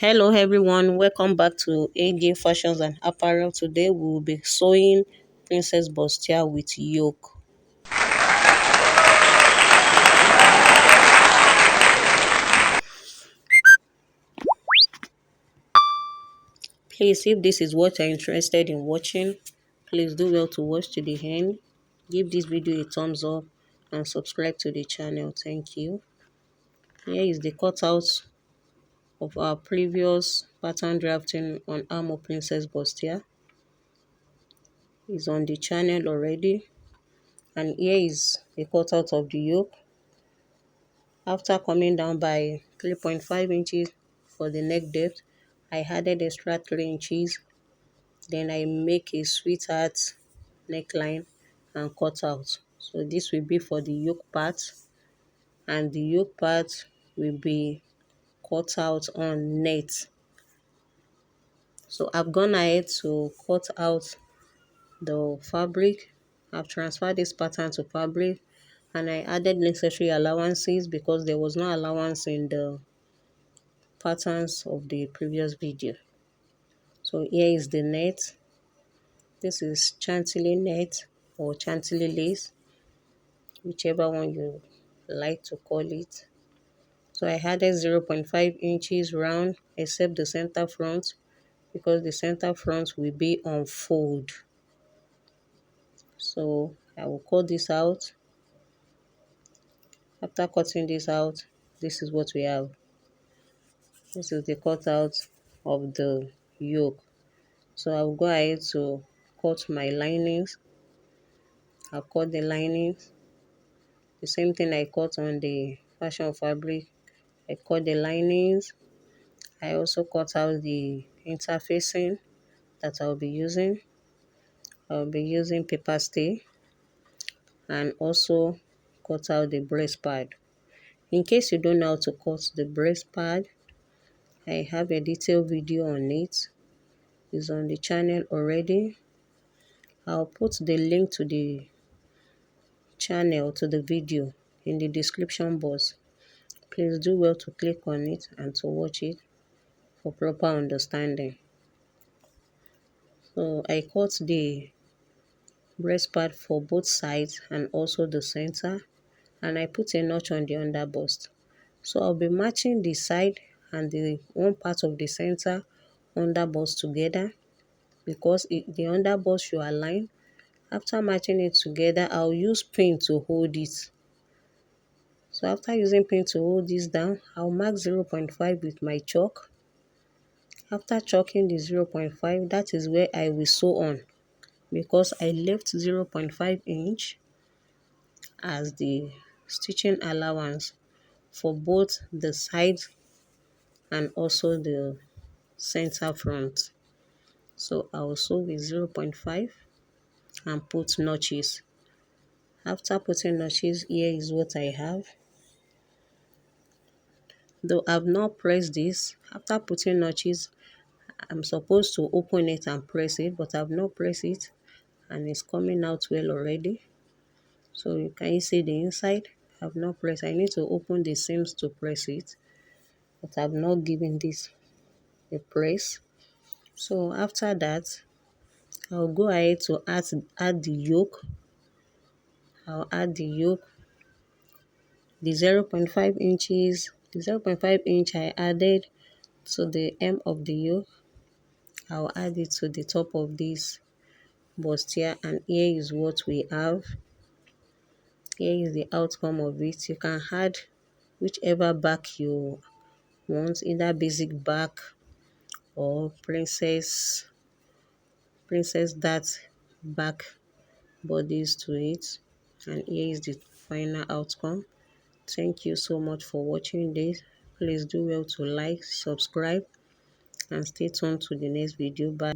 Hello everyone, welcome back to AJ Fashions and Apparel. Today we will be sewing Princess Bustier with yoke. Please, if this is what you're interested in watching, please do well to watch to the end. Give this video a thumbs up and subscribe to the channel. Thank you. Here is the cutout of our previous pattern drafting on armhole Princess Bustier. It's on the channel already. And here is the cutout of the yoke. After coming down by 3.5 inches for the neck depth, I added extra 3 inches. Then I make a sweetheart neckline and cut out. So this will be for the yoke part, and the yoke part will be cut out on net. So I've gone ahead to cut out the fabric. I've transferred this pattern to fabric, and I added necessary allowances because there was no allowance in the patterns of the previous video. So here is the net. This is chantilly net or chantilly lace, whichever one you like to call it. So I added 0.5 inches round except the center front, because the center front will be on fold. So I will cut this out. After cutting this out, this is what we have. This is the cutout of the yoke. So I will go ahead to cut my linings. I'll cut the linings. The same thing I cut on the fashion fabric. I cut the linings. I also cut out the interfacing that I'll be using. I'll be using paper stay, and also cut out the breast pad. In case you don't know how to cut the breast pad, I have a detailed video on it. It's on the channel already. I'll put the link to the channel, to the video, in the description box. Please do well to click on it and to watch it for proper understanding. So I cut the breast part for both sides and also the center, and I put a notch on the underbust. So I'll be matching the side and the one part of the center underbust together, because the underbust should align. After matching it together, I'll use pin to hold it. So after using pin to hold this down, I'll mark 0.5 with my chalk. After chalking the 0.5, that is where I will sew on, because I left 0.5 inch as the stitching allowance for both the side and also the center front. So I will sew with 0.5 and put notches. After putting notches, here is what I have. Though I've not pressed this, after putting notches, I'm supposed to open it and press it, but I've not pressed it, and it's coming out well already. So you can see the inside. I've not pressed. I need to open the seams to press it, but I've not given this a press. So after that, I'll go ahead to add the yoke. I'll add the yoke, the 0.5 inches, the 0.5 inch I added to the hem of the yoke. I'll add it to the top of this bustier, and here is what we have. Here is the outcome of it. You can add whichever back you want, either basic back or princess dart back bodies to it. And here is the final outcome. Thank you so much for watching this. Please do well to like, subscribe, and stay tuned to the next video. Bye.